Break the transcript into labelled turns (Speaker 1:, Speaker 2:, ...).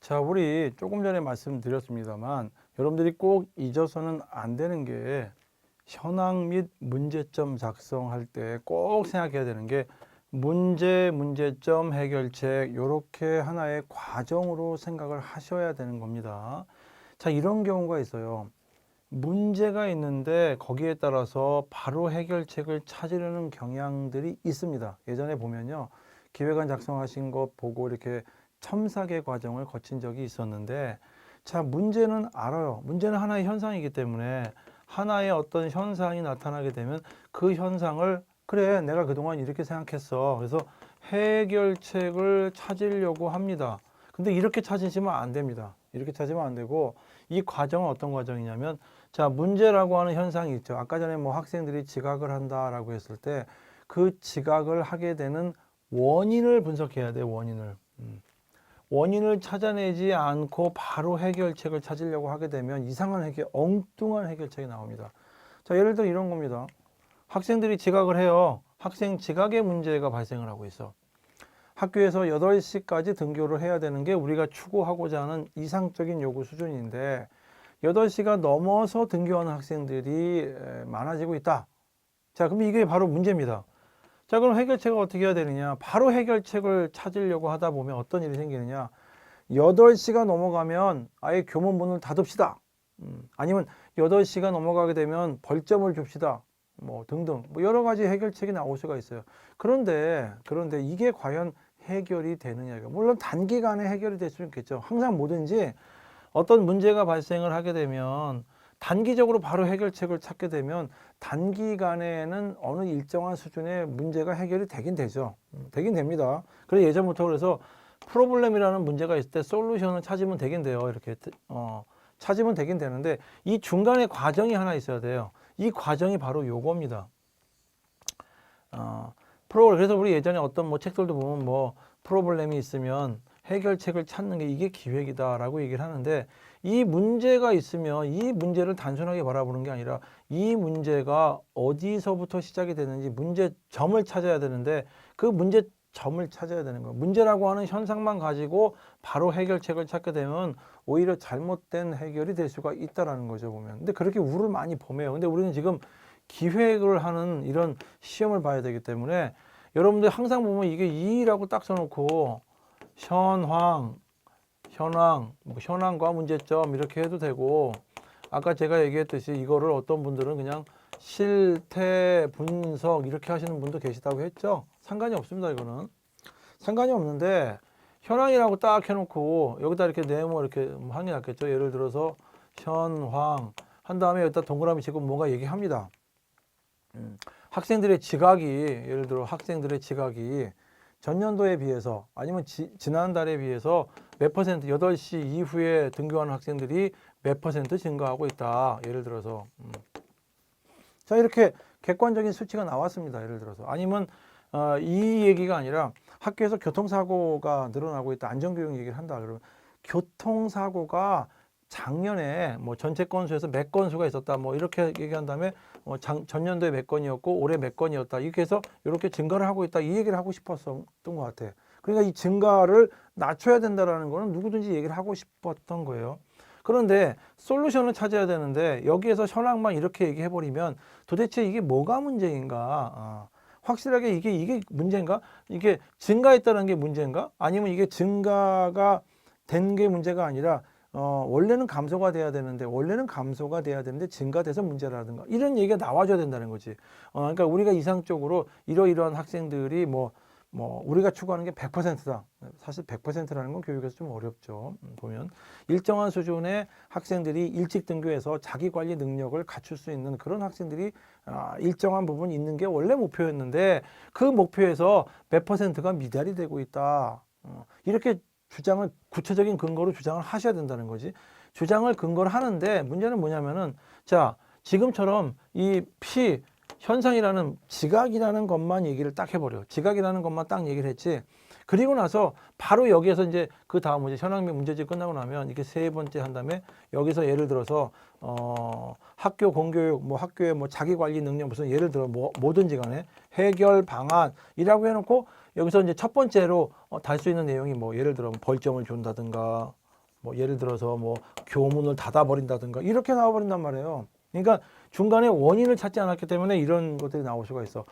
Speaker 1: 자, 우리 조금 전에 말씀드렸습니다만 여러분들이 꼭 잊어서는 안 되는 게 현황 및 문제점 작성할 때 꼭 생각해야 되는 게 문제점, 해결책 이렇게 하나의 과정으로 생각을 하셔야 되는 겁니다. 자, 이런 경우가 있어요. 문제가 있는데 거기에 따라서 바로 해결책을 찾으려는 경향들이 있습니다. 예전에 보면요. 기획안 작성하신 거 보고 이렇게 첨삭의 과정을 거친 적이 있었는데, 자, 문제는 알아요. 문제는 하나의 현상이기 때문에 하나의 어떤 현상이 나타나게 되면 그 현상을 그래, 내가 그동안 이렇게 생각했어. 그래서 해결책을 찾으려고 합니다. 근데 이렇게 찾으시면 안 됩니다. 이렇게 찾으면 안 되고, 이 과정은 어떤 과정이냐면, 자, 문제라고 하는 현상이 있죠. 아까 전에 뭐 학생들이 지각을 한다라고 했을 때 그 지각을 하게 되는 원인을 분석해야 돼요. 원인을. 원인을 찾아내지 않고 바로 해결책을 찾으려고 하게 되면 이상한 엉뚱한 해결책이 나옵니다. 자, 예를 들어 이런 겁니다. 학생들이 지각을 해요. 학생 지각의 문제가 발생을 하고 있어. 학교에서 8시까지 등교를 해야 되는 게 우리가 추구하고자 하는 이상적인 요구 수준인데 8시가 넘어서 등교하는 학생들이 많아지고 있다. 자, 그럼 이게 바로 문제입니다. 자, 그럼 해결책을 어떻게 해야 되느냐? 바로 해결책을 찾으려고 하다 보면 어떤 일이 생기느냐? 8시가 넘어가면 아예 교문 문을 닫읍시다. 아니면 8시가 넘어가게 되면 벌점을 줍시다. 뭐 등등. 뭐 여러 가지 해결책이 나올 수가 있어요. 그런데 이게 과연 해결이 되느냐? 물론 단기간에 해결이 될 수는 있겠죠. 항상 뭐든지 어떤 문제가 발생을 하게 되면 단기적으로 바로 해결책을 찾게 되면 단기간에는 어느 일정한 수준의 문제가 해결이 되긴 되죠. 되긴 됩니다. 그래서 예전부터 그래서 프로블렘이라는 문제가 있을 때 솔루션을 찾으면 되긴 돼요. 이렇게 찾으면 되긴 되는데 이 중간에 과정이 하나 있어야 돼요. 이 과정이 바로 요겁니다. 그래서 우리 예전에 어떤 뭐 책들도 보면 뭐 프로블렘이 있으면 해결책을 찾는 게 이게 기획이다라고 얘기를 하는데 이 문제가 있으면 이 문제를 단순하게 바라보는 게 아니라 이 문제가 어디서부터 시작이 되는지 문제점을 찾아야 되는데 그 문제점을 찾아야 되는 거예요. 문제라고 하는 현상만 가지고 바로 해결책을 찾게 되면 오히려 잘못된 해결이 될 수가 있다라는 거죠, 보면. 근데 그렇게 우를 많이 범해요. 근데 우리는 지금 기획을 하는 이런 시험을 봐야 되기 때문에 여러분들 항상 보면 이게 2라고 딱 써놓고 현황과 문제점 이렇게 해도 되고 아까 제가 얘기했듯이 이거를 어떤 분들은 그냥 실태 분석 이렇게 하시는 분도 계시다고 했죠. 상관이 없습니다. 이거는 상관이 없는데 현황이라고 딱 해놓고 여기다 이렇게 네모 이렇게 하는 게 낫겠죠. 예를 들어서 현황 한 다음에 여기다 동그라미 치고 뭔가 얘기합니다. 학생들의 지각이 예를 들어 학생들의 지각이 전년도에 비해서 아니면 지난달에 비해서 몇 퍼센트 8시 이후에 등교하는 학생들이 몇 퍼센트 증가하고 있다. 예를 들어서 자, 이렇게 객관적인 수치가 나왔습니다. 예를 들어서 아니면 이 얘기가 아니라 학교에서 교통사고가 늘어나고 있다. 안전교육 얘기를 한다. 그러면 교통사고가 작년에 뭐 전체 건수에서 몇 건수가 있었다. 뭐 이렇게 얘기한 다음에 전년도에 몇 건이었고 올해 몇 건이었다. 이렇게 해서 이렇게 증가를 하고 있다. 이 얘기를 하고 싶었던 것 같아. 그러니까 이 증가를 낮춰야 된다라는 거는 누구든지 얘기를 하고 싶었던 거예요. 그런데 솔루션을 찾아야 되는데 여기에서 현황만 이렇게 얘기해 버리면 도대체 이게 뭐가 문제인가? 확실하게 이게 문제인가? 이게 증가했다는 게 문제인가? 아니면 이게 증가가 된 게 문제가 아니라 원래는 감소가 돼야 되는데 증가돼서 문제라든가 이런 얘기가 나와줘야 된다는 거지. 그러니까 우리가 이상적으로 이러이러한 학생들이 뭐 우리가 추구하는 게 100%다. 사실 100%라는 건 교육에서 좀 어렵죠. 보면 일정한 수준의 학생들이 일찍 등교해서 자기 관리 능력을 갖출 수 있는 그런 학생들이 일정한 부분 있는 게 원래 목표였는데 그 목표에서 몇 퍼센트가 미달이 되고 있다. 이렇게 주장을 구체적인 근거로 주장을 하셔야 된다는 거지. 주장을 근거로 하는데 문제는 뭐냐면은 자, 지금처럼 이 현상이라는 지각이라는 것만 얘기를 딱 해버려. 지각이라는 것만 딱 얘기를 했지. 그리고 나서 바로 여기에서 이제 그 다음 문제, 현황 및 문제집 끝나고 나면 이렇게 세 번째 한 다음에 여기서 예를 들어서 학교 공교육, 뭐 학교의 뭐 자기 관리 능력 무슨 예를 들어 뭐든지 간에 해결 방안이라고 해놓고 여기서 이제 첫 번째로 달 수 있는 내용이 뭐 예를 들어 벌점을 준다든가 뭐 예를 들어서 뭐 교문을 닫아버린다든가 이렇게 나와버린단 말이에요. 그러니까 중간에 원인을 찾지 않았기 때문에 이런 것들이 나올 수가 있어.